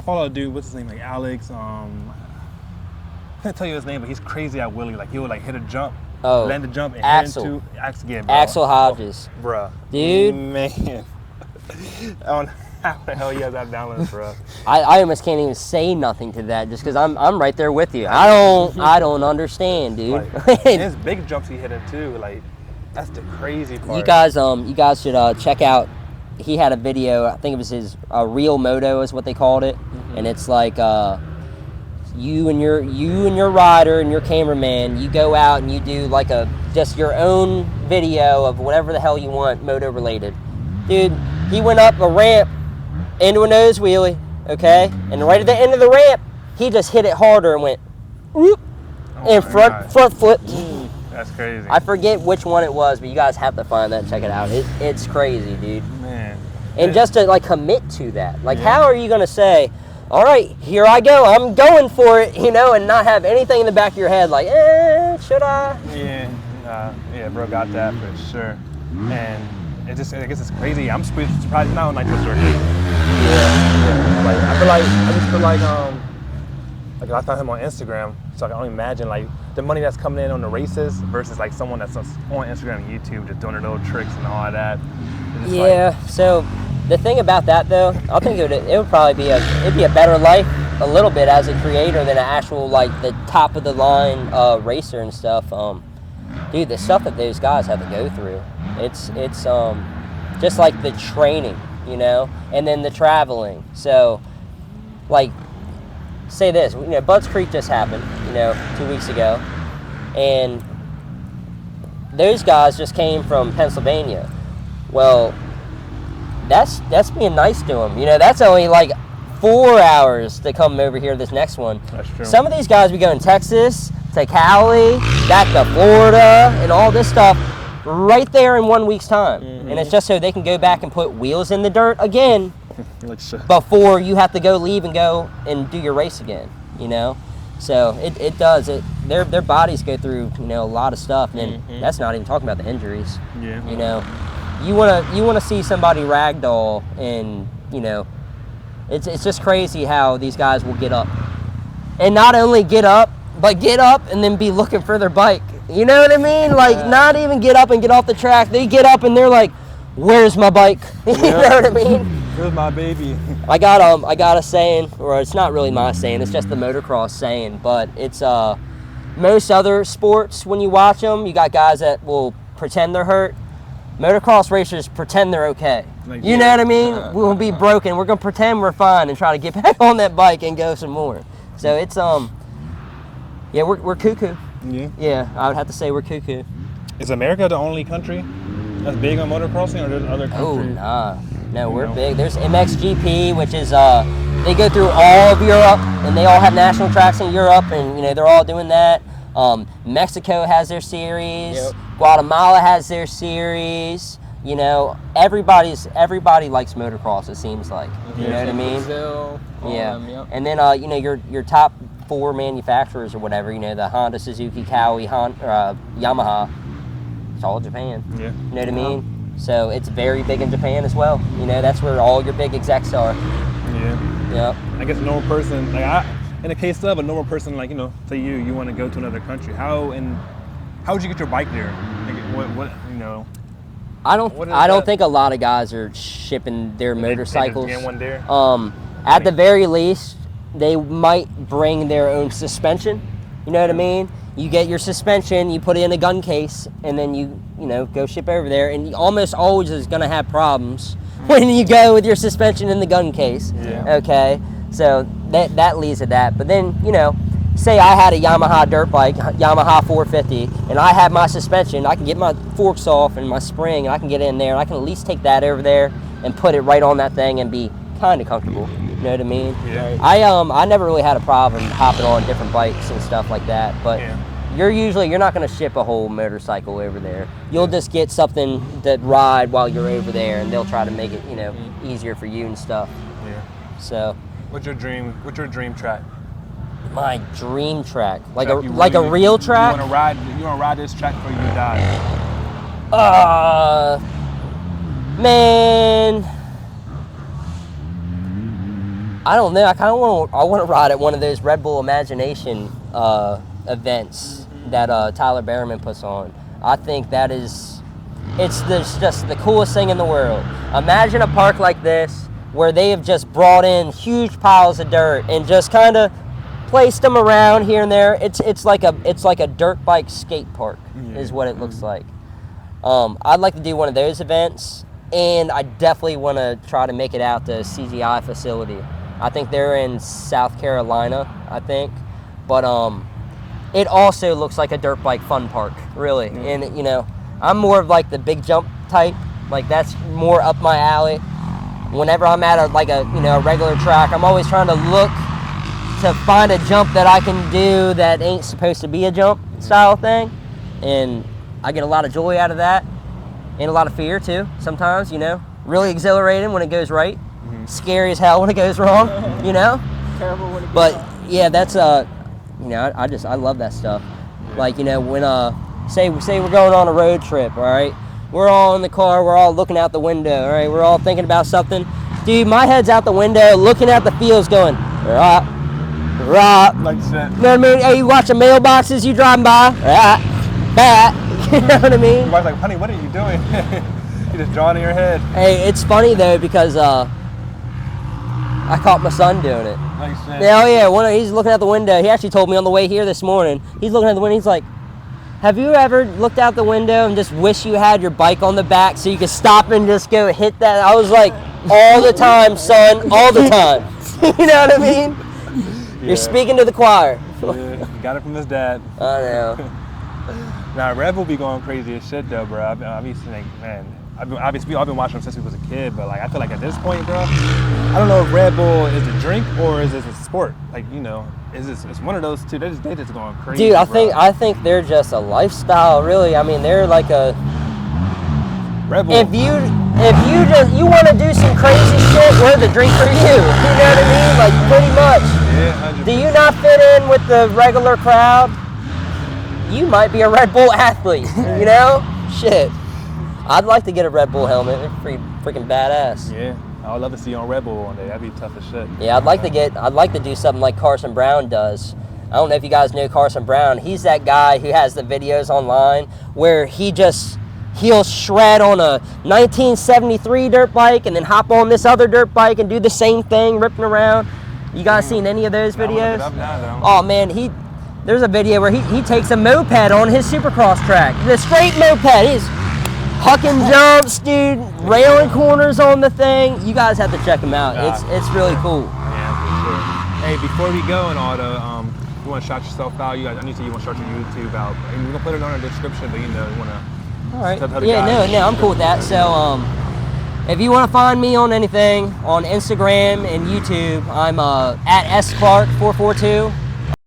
follow a dude. What's his name? Like Alex. I can't tell you his name, but he's crazy at wheelie. Like he'll like hit a jump, land the jump, and Axel. hit into Axel. Yeah, bro. Axel Hodges, bro. Dude, man. I don't know how the hell you have that balance, bro. I almost can't even say nothing to that just because I'm right there with you. I don't understand, dude. Like, and his big jumps he hit it too. Like that's the crazy part. You guys should check out. He had a video. I think it was his Real Moto is what they called it, and it's like you and your rider and your cameraman. You go out and you do like just your own video of whatever the hell you want moto related, dude. He went up a ramp into a nose wheelie, okay? And right at the end of the ramp, he just hit it harder and went, whoop, and front flipped. That's crazy. I forget which one it was, but you guys have to find that and check it out. It's crazy, dude. Man. And just to like commit to that. Like, how are you going to say, all right, here I go, I'm going for it, and not have anything in the back of your head like, should I? Yeah, bro, got that for sure. And I guess it's crazy. I'm surprised now on like this record. Yeah. Like I just feel like I found him on Instagram, so I can only imagine like the money that's coming in on the races versus like someone that's on Instagram and YouTube just doing their little tricks and all of that. Yeah. So the thing about that though, I think it would probably be a better life a little bit as a creator than an actual like the top of the line racer and stuff. Dude, the stuff that those guys have to go through, it's just like the training, and then the traveling. So, like, say this, Budds Creek just happened, 2 weeks ago, and those guys just came from Pennsylvania. Well, that's being nice to them. That's only like 4 hours to come over here this next one. That's true. Some of these guys, we go in Texas to Cali, back to Florida, and all this stuff right there in 1 week's time. And it's just so they can go back and put wheels in the dirt again before you have to leave and go and do your race again, So it does. Their bodies go through, a lot of stuff, and that's not even talking about the injuries. Yeah. You wanna see somebody ragdoll, and it's just crazy how these guys will get up. And not only get up, but get up and then be looking for their bike. You know what I mean? Like, not even get up and get off the track. They get up and they're like, where's my bike? You know what I mean? Where's my baby? I got a saying, or it's not really my saying, it's just the motocross saying, but it's most other sports, when you watch them, you got guys that will pretend they're hurt. Motocross racers pretend they're okay. Like, you know what I mean? We'll be broken. We're going to pretend we're fine and try to get back on that bike and go some more. So it's, yeah, we're cuckoo. Yeah, I would have to say we're cuckoo. Is America the only country that's big on motocrossing, or there's other countries? Oh, nah. No, we're big. There's MXGP, which is, they go through all of Europe, and they all have national tracks in Europe, and, they're all doing that. Mexico has their series. Yep. Guatemala has their series. Everybody likes motocross, it seems like. You know what I mean? Brazil, yeah. And then, your top 4 manufacturers or whatever, the Honda, Suzuki, Kawi, Yamaha, it's all Japan. Yeah. You know what I mean? So it's very big in Japan as well. That's where all your big execs are. Yeah. Yep. I guess a normal person, in the case of a normal person, like, say you want to go to another country, how would you get your bike there? Like, I don't think a lot of guys are shipping their motorcycles. They just get one there? At the very least, they might bring their own suspension. You know what I mean? You get your suspension, you put it in a gun case, and then you go ship over there. And you almost always is going to have problems when you go with your suspension in the gun case. Yeah. Okay, so that leads to that. But then say I had a Yamaha dirt bike, Yamaha 450, and I have my suspension. I can get my forks off and my spring, and I can get in there. And I can at least take that over there and put it right on that thing and be kind of comfortable. You know what I mean? Yeah. I never really had a problem hopping on different bikes and stuff like that. But you're not going to ship a whole motorcycle over there. You'll just get something that ride while you're over there, and they'll try to make it easier for you and stuff. Yeah. So. What's your dream track? My dream track, like a real track. You want to ride this track before you die? Man, I don't know. I kind of want to ride at one of those Red Bull Imagination events that Tyler Behrman puts on. I think that is, just the coolest thing in the world. Imagine a park like this where they have just brought in huge piles of dirt and just kind of placed them around here and there. It's like a dirt bike skate park is what it looks like. I'd like to do one of those events, and I definitely want to try to make it out to CGI facility. I think they're in South Carolina, I think. But it also looks like a dirt bike fun park, really. And, you know, I'm more of like the big jump type. Like, that's more up my alley. Whenever I'm at a regular track, I'm always trying to look to find a jump that I can do that ain't supposed to be a jump style thing. And I get a lot of joy out of that, and a lot of fear too sometimes, you know. Really exhilarating when it goes right. Scary as hell when it goes wrong, you know. Terrible when it goes But wrong. yeah, that's you know, I love that stuff. Like, you know, when say we're going on a road trip, all right? We're all in the car, we're all looking out the window, all right? We're all thinking about something. Dude, my head's out the window looking at the fields going, rah, rah. Like you said. You know what I mean? Hey, you watching mailboxes, you driving by, rah, bat. You know what I mean? Your wife's like, honey, what are you doing? You're just drawing in your head. Hey, it's funny though because I caught my son doing it. Like you said. Yeah, oh yeah, he's looking out the window. He actually told me on the way here this morning. He's looking out the window. He's like, "Have you ever looked out the window and just wish you had your bike on the back so you could stop and just go hit that?" I was like, "All the time, son, all the time." You know what I mean? Yeah. You're speaking to the choir. Yeah, he got it from his dad. I know. Now, Red Bull be going crazy as shit, though, bro. I've been like, man, we've all been watching him since we was a kid, but like, I feel like at this point, bro, I don't know if Red Bull is a drink or is it a sport. Like, you know, it's one of those two. They just going crazy. Dude, bro. I think they're just a lifestyle, really. I mean, they're like a. Red Bull. If you want to do some crazy shit, we're the drink for you. You know what I mean? Like, pretty much. Yeah, 100%. Do you not fit in with the regular crowd? You might be a Red Bull athlete, you know? Shit. I'd like to get a Red Bull helmet. They're freaking badass. Yeah, I would love to see you on Red Bull one day. That'd be tough as shit. Yeah, I'd like to do something like Carson Brown does. I don't know if you guys know Carson Brown. He's that guy who has the videos online where he'll shred on a 1973 dirt bike and then hop on this other dirt bike and do the same thing, ripping around. You guys seen any of those I wanna look videos? it up now, though. Oh man, there's a video where he takes a moped on his Supercross track. The straight moped. He's hucking jumps, dude, railing corners on the thing. You guys have to check him out. It's really cool. Yeah, for sure. Hey, before we go and all the, you want to shout yourself out? I need to. You want to shout your YouTube out? I mean, we're gonna put it on the description, but you know, you want to. All right. Yeah, no, I'm cool with that. So, if you want to find me on anything on Instagram and YouTube, I'm at sclark442.